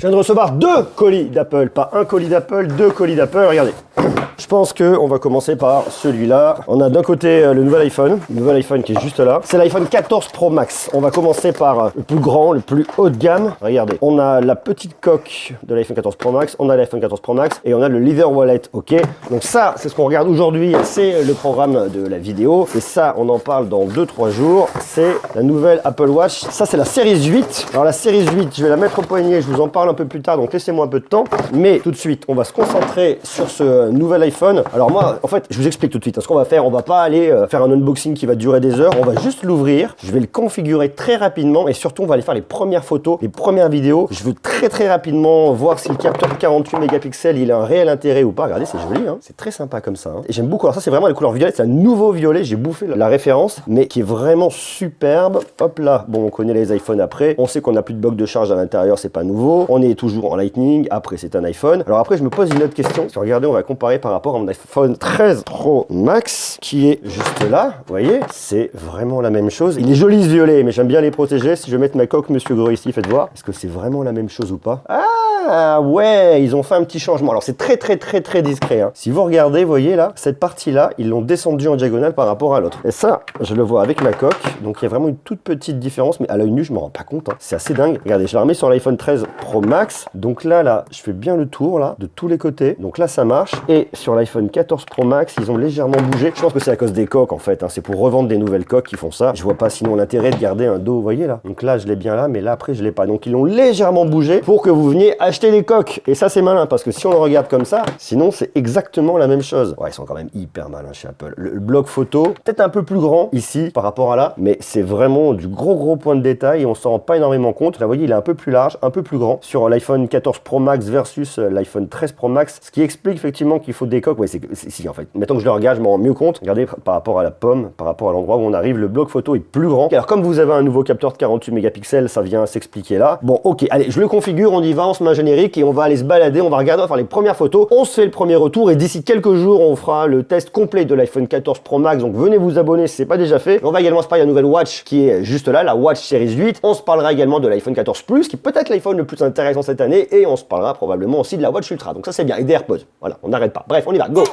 Je viens de recevoir 2 colis d'Apple, pas un colis d'Apple, 2 colis d'Apple, regardez. Je pense qu'on va commencer par celui-là. On a d'un côté le nouvel iPhone qui est juste là. C'est l'iPhone 14 Pro Max. On va commencer par le plus grand, le plus haut de gamme. Regardez, on a la petite coque de l'iPhone 14 Pro Max, on a l'iPhone 14 Pro Max et on a le Leather Wallet, ok. Donc ça, c'est ce qu'on regarde aujourd'hui, c'est le programme de la vidéo. Et ça, on en parle dans 2-3 jours. C'est la nouvelle Apple Watch. Ça, c'est la Series 8. Alors la Series 8, je vais la mettre au poignet, je vous en parle un peu plus tard, donc laissez-moi un peu de temps. Mais tout de suite, on va se concentrer sur ce nouvel iPhone. Alors moi, en fait, je vous explique tout de suite. Ce qu'on va faire, on va pas aller faire un unboxing qui va durer des heures. On va juste l'ouvrir. Je vais le configurer très rapidement et surtout, on va aller faire les premières photos, les premières vidéos. Je veux très rapidement voir si le capteur 48 mégapixels, il a un réel intérêt ou pas. Regardez, c'est joli, hein. C'est très sympa comme ça. Hein. Et j'aime beaucoup. Alors ça, c'est vraiment la couleur violet. C'est un nouveau violet. J'ai bouffé la référence, mais qui est vraiment superbe. Hop là. Bon, on connaît les iPhones après. On sait qu'on n'a plus de bloc de charge à l'intérieur. C'est pas nouveau. On est toujours en Lightning. Après, c'est un iPhone. Alors après, je me pose une autre question. Si regardez, on va comparer par rapport à mon iPhone 13 Pro Max qui est juste là, vous voyez, c'est vraiment la même chose. Il est joli ce violet, mais j'aime bien les protéger. Si je mets ma coque Monsieur Gros ici, faites voir, est-ce que c'est vraiment la même chose ou pas? Ah ouais, ils ont fait un petit changement. Alors c'est très discret. Hein. Si vous regardez, vous voyez là, cette partie-là, ils l'ont descendu en diagonale par rapport à l'autre. Et ça, je le vois avec ma coque. Donc il y a vraiment une toute petite différence, mais à l'œil nu, je me rends pas compte. Hein. C'est assez dingue. Regardez, je la remets sur l'iPhone 13 Pro Max. Donc là, je fais bien le tour là, de tous les côtés. Donc là, ça marche. Et sur l'iPhone 14 Pro Max, ils ont légèrement bougé. Je pense que c'est à cause des coques en fait. Hein. C'est pour revendre des nouvelles coques qui font ça. Je vois pas sinon l'intérêt de garder un dos, vous voyez là. Donc là, je l'ai bien là, mais là après, je l'ai pas. Donc ils l'ont légèrement bougé pour que vous veniez acheter les coques. Et ça, c'est malin parce que si on le regarde comme ça, sinon c'est exactement la même chose. Ouais, ils sont quand même hyper malins chez Apple. Le bloc photo, peut-être un peu plus grand ici par rapport à là, mais c'est vraiment du gros point de détail et on s'en rend pas énormément compte. Là, vous voyez, il est un peu plus large, un peu plus grand sur l'iPhone 14 Pro Max versus l'iPhone 13 Pro Max, ce qui explique effectivement qu'il faut des coques. Ouais, si en fait. Mettons que je le regarde, je m'en rends mieux compte. Regardez par rapport à la pomme, par rapport à l'endroit où on arrive, le bloc photo est plus grand. Alors comme vous avez un nouveau capteur de 48 mégapixels, ça vient s'expliquer là. Bon, ok, allez, je le configure, on y va, on se met un générique et on va aller se balader, on va regarder, on va faire les premières photos, on se fait le premier retour et d'ici quelques jours, on fera le test complet de l'iPhone 14 Pro Max. Donc venez vous abonner si c'est pas déjà fait. On va également se parler de la nouvelle Watch qui est juste là, la Watch Series 8. On se parlera également de l'iPhone 14 Plus qui est peut-être l'iPhone le plus intéressant cette année et on se parlera probablement aussi de la Watch Ultra. Donc ça c'est bien, et des AirPods. Voilà, on n'arrête pas. Bref, on y va, go.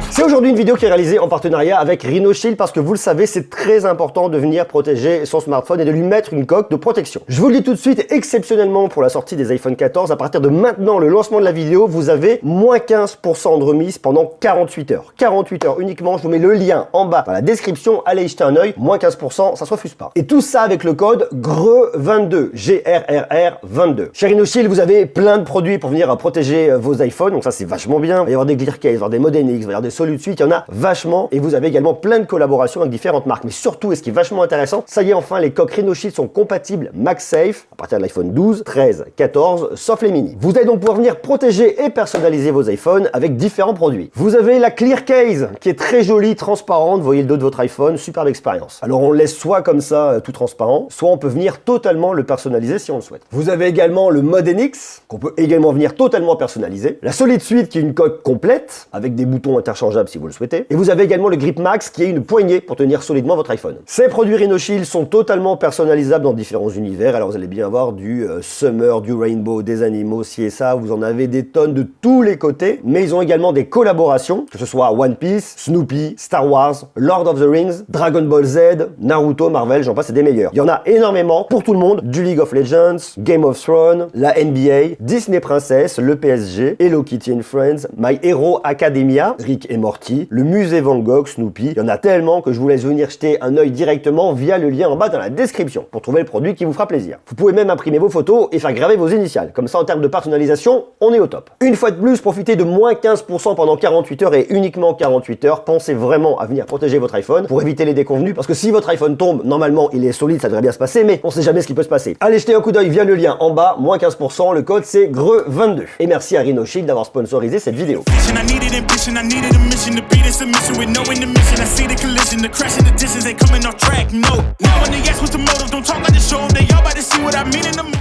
C'est aujourd'hui une vidéo qui est réalisée en partenariat avec Rhino Shield parce que vous le savez, c'est très important de venir protéger son smartphone et de lui mettre une coque de protection. Je vous le dis tout de suite, exceptionnellement pour la sortie des iPhone 14, à partir de maintenant, le lancement de la vidéo, vous avez moins 15% de remise pendant 48 heures. 48 heures uniquement, je vous mets le lien en bas dans la description, allez y jeter un œil, moins 15%, ça se refuse pas. Et tout ça avec le code GRE22, GRRR22. Chez Rhino Shield, vous avez plein de produits pour venir protéger vos iPhones, donc ça c'est vachement bien. Il va y avoir des Clear Case, il va y avoir des Modenix, il va y avoir des Solid Suite, il y en a vachement. Et vous avez également plein de collaborations avec différentes marques. Mais surtout, et ce qui est vachement intéressant, ça y est enfin, les coques Rhino Shield sont compatibles MagSafe à partir de l'iPhone 12, 13, 14, sauf les mini. Vous allez donc pouvoir venir protéger et personnaliser vos iPhones avec différents produits. Vous avez la Clear Case qui est très jolie, transparente, vous voyez le dos de votre iPhone, superbe expérience. Alors on le laisse soit comme ça, tout transparent, soit on peut venir totalement le personnaliser si on le souhaite. Vous avez également le Modenix qu'on peut également venir totalement personnaliser. La Solid Suite qui est une coque complète avec des boutons interchangeables si vous le souhaitez. Et vous avez également le Grip Max qui est une poignée pour tenir solidement votre iPhone. Ces produits Rhino Shield sont totalement personnalisables dans différents univers. Alors vous allez bien avoir du Summer, du Rainbow, des animaux, ci et ça. Vous en avez des tonnes de tous les côtés. Mais ils ont également des collaborations, que ce soit One Piece, Snoopy, Star Wars, Lord of the Rings, Dragon Ball Z, Naruto, Marvel, j'en passe, c'est des meilleurs. Il y en a énormément pour tout le monde. Du League of Legends, Game of Thrones, la NBA, Disney Princess, le PSG, Hello Kitty and Friends, My Hero Academia, Rick et Morty, le musée Van Gogh, Snoopy. Il y en a tellement que je vous laisse venir jeter un œil directement via le lien en bas dans la description pour trouver le produit qui vous fera plaisir. Vous pouvez même imprimer vos photos et faire graver vos initiales. Comme ça, en termes de personnalisation, on est au top. Une fois de plus, profitez de moins 15% pendant 48 heures et uniquement 48 heures. Pensez vraiment à venir protéger votre iPhone pour éviter les déconvenus parce que si votre iPhone tombe, normalement, il est solide, ça devrait bien se passer, mais on sait jamais ce qui peut se passer. Allez jeter un coup d'œil via le lien en bas, moins 15%, le code c'est GRE22. Et merci à Rhino Shield d'avoir sponsorisé cette vidéo.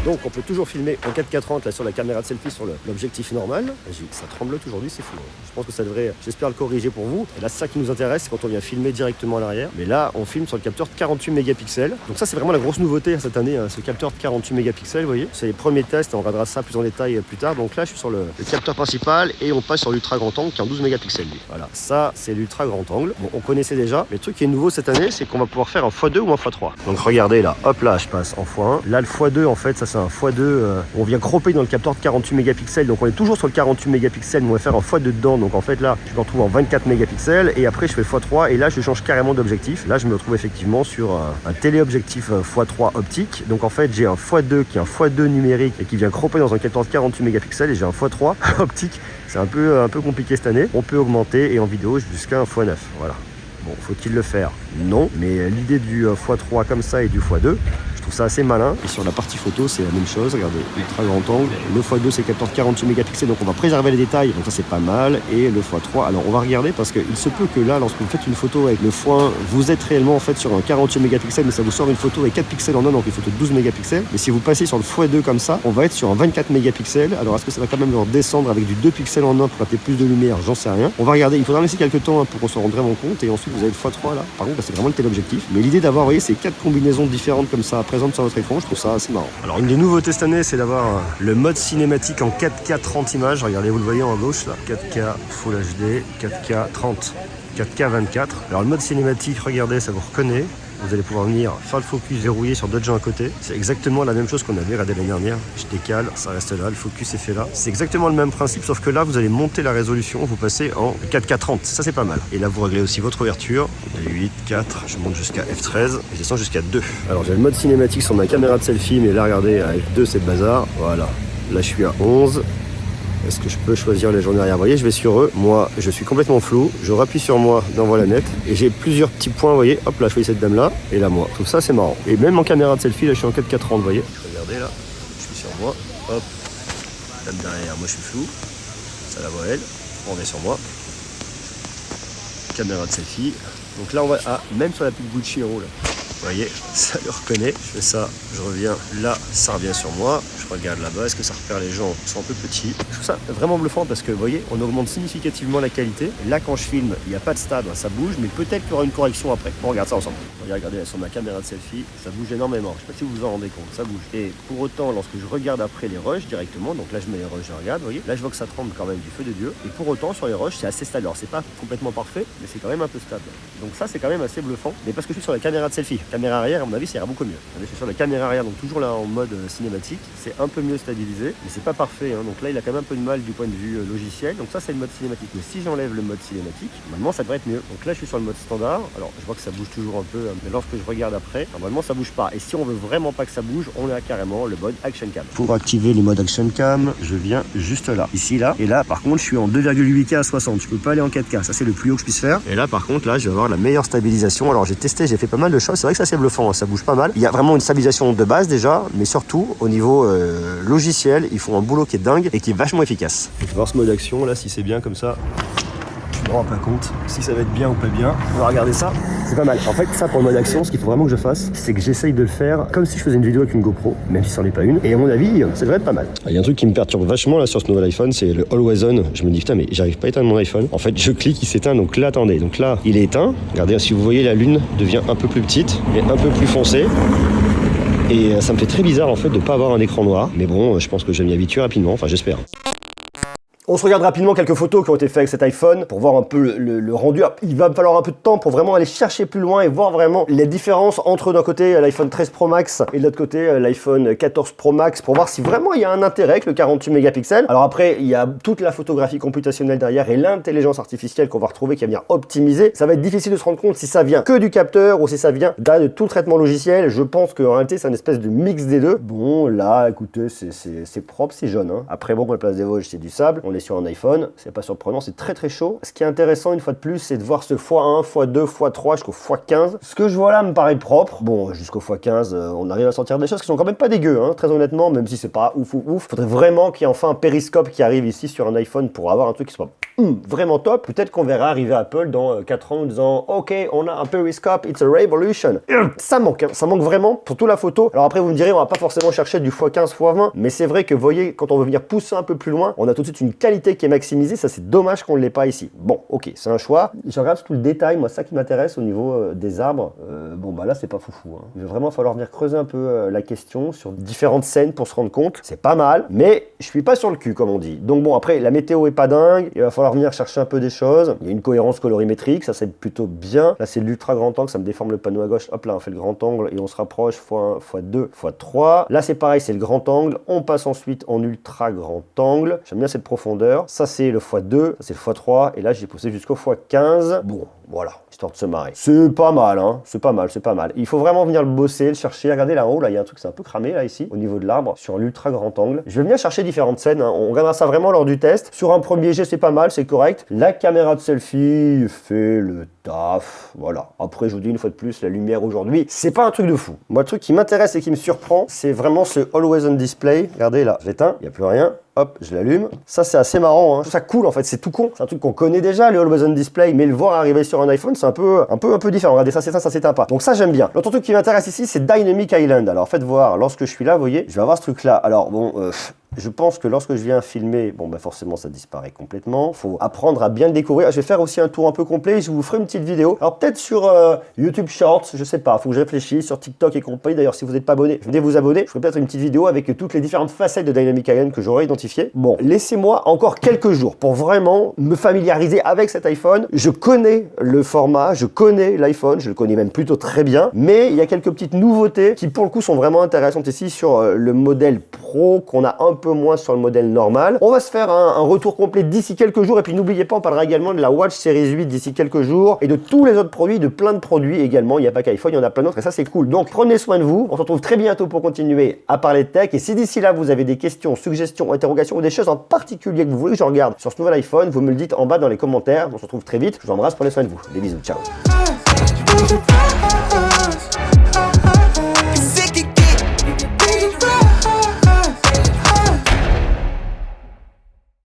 Donc on peut toujours filmer en 4K30 là sur la caméra de selfie sur l'objectif normal. Ça tremble aujourd'hui, c'est fou. Je pense que ça devrait, j'espère le corriger pour vous. Et là c'est ça qui nous intéresse, c'est quand on vient filmer directement à l'arrière. Mais là on filme sur le capteur de 48 mégapixels. Donc ça c'est vraiment la grosse nouveauté cette année, hein, ce capteur de 48 mégapixels, vous voyez. C'est les premiers tests, on regardera ça plus en détail plus tard. Donc là je suis sur le capteur principal et on passe sur l'ultra grand angle qui est en 12 mégapixels. Voilà, ça c'est l'ultra grand angle. Bon, on connaissait déjà, mais le truc qui est nouveau cette année, c'est qu'on va pouvoir faire un x2 ou un x3. Donc regardez là, hop là je passe en x1. Là le x2 en fait, ça c'est un x2, on vient cropper dans le capteur de 48 mégapixels. Donc on est toujours sur le 48 mégapixels, mais on va faire un x2 dedans. Donc en fait là, je me retrouve en 24 mégapixels et après je fais x3 et là je change carrément d'objectif. Là je me retrouve effectivement sur un téléobjectif x3 optique. Donc en fait j'ai un x2 qui est un x2 numérique et qui vient cropper dans un capteur de 48 mégapixels et j'ai un x3 optique. C'est un peu compliqué cette année. On peut augmenter et en vidéo jusqu'à un x9. Voilà. Bon, faut-il le faire? Non, mais l'idée du x3 comme ça et du x2, je trouve ça assez malin. Et sur la partie photo, c'est la même chose. Regardez, ultra grand angle. Le x2, c'est capteur de 48 mégapixels, donc on va préserver les détails. Donc ça, c'est pas mal. Et le x3, alors on va regarder parce qu'il se peut que là, lorsque vous faites une photo avec le x1, vous êtes réellement en fait sur un 48 mégapixels, mais ça vous sort une photo avec 4 pixels en un, donc une photo de 12 mégapixels. Mais si vous passez sur le x2 comme ça, on va être sur un 24 mégapixels. Alors est-ce que ça va quand même leur descendre avec du 2 pixels en un pour capter plus de lumière? J'en sais rien. On va regarder. Il faudra laisser quelques temps pour qu'on se rende vraiment compte. Et ensuite, vous avez le x3 là. Par contre, c'est vraiment le téléobjectif. Mais l'idée d'avoir, vous voyez, ces 4 combinaisons différentes comme ça présentes sur votre écran, je trouve ça assez marrant. Alors, une des nouveautés cette année, c'est d'avoir le mode cinématique en 4K 30 images. Regardez, vous le voyez en gauche là. 4K Full HD, 4K 30, 4K 24. Alors, le mode cinématique, regardez, ça vous reconnaît. Vous allez pouvoir venir faire le focus verrouillé sur d'autres gens à côté. C'est exactement la même chose qu'on avait regardé l'année dernière. Je décale, ça reste là, le focus est fait là. C'est exactement le même principe, sauf que là, vous allez monter la résolution, vous passez en 4K 30. Ça, c'est pas mal. Et là, vous réglez aussi votre ouverture. 8, 4, je monte jusqu'à F13 et je descends jusqu'à 2. Alors, j'ai le mode cinématique sur ma caméra de selfie, mais là, regardez, à F2, c'est le bazar. Voilà. Là, je suis à 11. Est-ce que je peux choisir les gens derrière? Vous voyez, je vais sur eux. Moi, je suis complètement flou. Je rappuie sur moi dans Voilà Net. Et j'ai plusieurs petits points, vous voyez. Hop, là, je choisis cette dame-là. Et là, moi. Tout ça, c'est marrant. Et même en caméra de selfie, là, je suis en 4K 30, vous voyez. Regardez, là. Je suis sur moi. Hop. Dame derrière, moi, je suis flou. Ça la voit, elle. On est sur moi. Caméra de selfie. Donc là, on va... Ah, même sur la petite Gucci en haut, là. Vous voyez, ça le reconnaît. Je fais ça, je reviens là, ça revient sur moi. Je regarde là-bas, est-ce que ça repère les gens qui sont un peu petits? Je trouve ça vraiment bluffant parce que, vous voyez, on augmente significativement la qualité. Là, quand je filme, il n'y a pas de stade, ça bouge, mais peut-être qu'il y aura une correction après. On regarde ça ensemble. Regardez, sur ma caméra de selfie, ça bouge énormément. Je ne sais pas si vous vous en rendez compte, ça bouge. Et pour autant, lorsque je regarde après les rushs directement, donc là, je mets les rushs, je regarde, vous voyez, là, je vois que ça tremble quand même du feu de Dieu. Et pour autant, sur les rushs, c'est assez stable. Alors, c'est pas complètement parfait, mais c'est quand même un peu stable. Donc ça, c'est quand même assez bluffant. Mais parce que je suis sur la caméra de selfie. Caméra arrière, à mon avis, ça ira beaucoup mieux. Je suis sur la caméra arrière, donc toujours là en mode cinématique. C'est un peu mieux stabilisé, mais c'est pas parfait. Hein. Donc là, il a quand même un peu de mal du point de vue logiciel. Donc ça, c'est le mode cinématique. Mais si j'enlève le mode cinématique, normalement, ça devrait être mieux. Donc là, je suis sur le mode standard. Alors, je vois que ça bouge toujours un peu, mais lorsque je regarde après, normalement, ça bouge pas. Et si on veut vraiment pas que ça bouge, on a carrément le mode Action Cam. Pour activer le mode Action Cam, je viens juste là. Ici, là. Et là, par contre, je suis en 2,8K à 60. Je peux pas aller en 4K. Ça, c'est le plus haut que je puisse faire. Et là, par contre, là, je vais avoir la meilleure stabilisation. Alors, j'ai testé, j'ai fait pas mal de choses. C'est vrai que ça, c'est bluffant. Hein. Ça bouge pas mal. Il y a vraiment une stabilisation de base déjà, mais surtout au niveau logiciel, ils font un boulot qui est dingue et qui est vachement efficace. Je vais voir ce mode action là, si c'est bien comme ça. Je me rends pas compte si ça va être bien ou pas bien. On va regarder ça. C'est pas mal. En fait, ça pour le mode action, ce qu'il faut vraiment que je fasse, c'est que j'essaye de le faire comme si je faisais une vidéo avec une GoPro, même si c'en est pas une. Et à mon avis, ça devrait être pas mal. Il y a un truc qui me perturbe vachement là sur ce nouvel iPhone, c'est le Always On. Je me dis putain, mais j'arrive pas à éteindre mon iPhone. En fait, je clique, il s'éteint. Donc là, attendez. Donc là, il est éteint. Regardez, si vous voyez, la lune devient un peu plus petite et un peu plus foncée. Et ça me fait très bizarre en fait de pas avoir un écran noir. Mais bon, je pense que je vais m'y habituer rapidement, enfin j'espère. On se regarde rapidement quelques photos qui ont été faites avec cet iPhone pour voir un peu le rendu. Il va me falloir un peu de temps pour vraiment aller chercher plus loin et voir vraiment les différences entre d'un côté l'iPhone 13 Pro Max et de l'autre côté l'iPhone 14 Pro Max pour voir si vraiment il y a un intérêt avec le 48 mégapixels. Alors après, il y a toute la photographie computationnelle derrière et l'intelligence artificielle qu'on va retrouver qui va venir optimiser. Ça va être difficile de se rendre compte si ça vient que du capteur ou si ça vient de tout le traitement logiciel. Je pense qu'en réalité, c'est une espèce de mix des deux. Bon, là, écoutez, c'est propre, c'est jaune. Hein. Après, bon, pour la place des Vosges, c'est du sable. on est sur un iPhone, c'est pas surprenant, c'est très très chaud. Ce qui est intéressant une fois de plus, c'est de voir ce x1, x2, x3 jusqu'au x15. Ce que je vois là me paraît propre. Bon, jusqu'au x15, on arrive à sortir des choses qui sont quand même pas dégueu, hein, très honnêtement, même si c'est pas ouf ou ouf. Faudrait vraiment qu'il y ait enfin un périscope qui arrive ici sur un iPhone pour avoir un truc qui soit vraiment top. Peut-être qu'on verra arriver Apple dans 4 ans en disant ok, on a un périscope, it's a revolution. Ça manque, hein, ça manque vraiment, surtout la photo. Alors après vous me direz, on va pas forcément chercher du x15, x20, mais c'est vrai que vous voyez, quand on veut venir pousser un peu plus loin, on a tout de suite une qualité qui est maximisée. Ça c'est dommage qu'on ne l'ait pas ici. Bon, ok, c'est un choix. Je regarde tout le détail, moi ça qui m'intéresse au niveau des arbres. Bon bah là c'est pas foufou, hein. Il va vraiment falloir venir creuser un peu la question sur différentes scènes pour se rendre compte. C'est pas mal, mais je suis pas sur le cul comme on dit. Donc bon, après la météo est pas dingue, il va falloir venir chercher un peu des choses. Il y a une cohérence colorimétrique, ça c'est plutôt bien. Là c'est l'ultra grand angle, ça me déforme le panneau à gauche. Hop là, on fait le grand angle et on se rapproche x1, x2, x3. Là c'est pareil, c'est le grand angle. On passe ensuite en ultra grand angle. J'aime bien cette profondeur. Ça c'est le x2, ça c'est le x3 et là j'ai poussé jusqu'au x15. Bon, voilà, histoire de se marrer. C'est pas mal, hein, c'est pas mal, c'est pas mal. Il faut vraiment venir le bosser, le chercher. Regardez là en haut, là il y a un truc, c'est un peu cramé là ici, au niveau de l'arbre, sur l'ultra grand angle. Je vais venir chercher différentes scènes, hein. On regardera ça vraiment lors du test. Sur un premier jet, c'est pas mal, c'est correct. La caméra de selfie fait le taf, voilà. Après, je vous dis une fois de plus, la lumière aujourd'hui, c'est pas un truc de fou. Moi, le truc qui m'intéresse et qui me surprend, c'est vraiment ce Always on Display. Regardez là, j'éteins, il n'y a plus rien. Hop, je l'allume. Ça, c'est assez marrant, hein. Je trouve ça cool, en fait, c'est tout con. C'est un truc qu'on connaît déjà, le Always on Display, mais le voir arriver sur un iPhone, c'est un peu différent. Regardez, ça s'éteint pas. Donc ça, j'aime bien. L'autre truc qui m'intéresse ici, c'est Dynamic Island. Alors, faites voir, lorsque je suis là, vous voyez, je vais avoir ce truc-là. Alors, bon, je pense que lorsque je viens filmer, bon, bah forcément, ça disparaît complètement. Faut apprendre à bien le découvrir. Je vais faire aussi un tour un peu complet. Je vous ferai une petite vidéo. Alors, peut-être sur YouTube Shorts, je sais pas. Faut que je réfléchisse sur TikTok et compagnie. D'ailleurs, si vous n'êtes pas abonné, venez vous abonner. Je ferai peut-être une petite vidéo avec toutes les différentes facettes de Dynamic Island que j'aurai identifiées. Bon, laissez-moi encore quelques jours pour vraiment me familiariser avec cet iPhone. Je connais le format, je connais l'iPhone, je le connais même plutôt très bien. Mais il y a quelques petites nouveautés qui, pour le coup, sont vraiment intéressantes ici sur le modèle Pro qu'on a un peu moins sur le modèle normal. On va se faire un retour complet d'ici quelques jours et puis n'oubliez pas, on parlera également de la Watch Series 8 d'ici quelques jours et de tous les autres produits, de plein de produits également. Il n'y a pas qu'iPhone, il y en a plein d'autres et ça c'est cool. Donc prenez soin de vous, on se retrouve très bientôt pour continuer à parler de tech et si d'ici là vous avez des questions, suggestions, interrogations ou des choses en particulier que vous voulez que je regarde sur ce nouvel iPhone, vous me le dites en bas dans les commentaires. On se retrouve très vite, je vous embrasse, prenez soin de vous. Des bisous, ciao.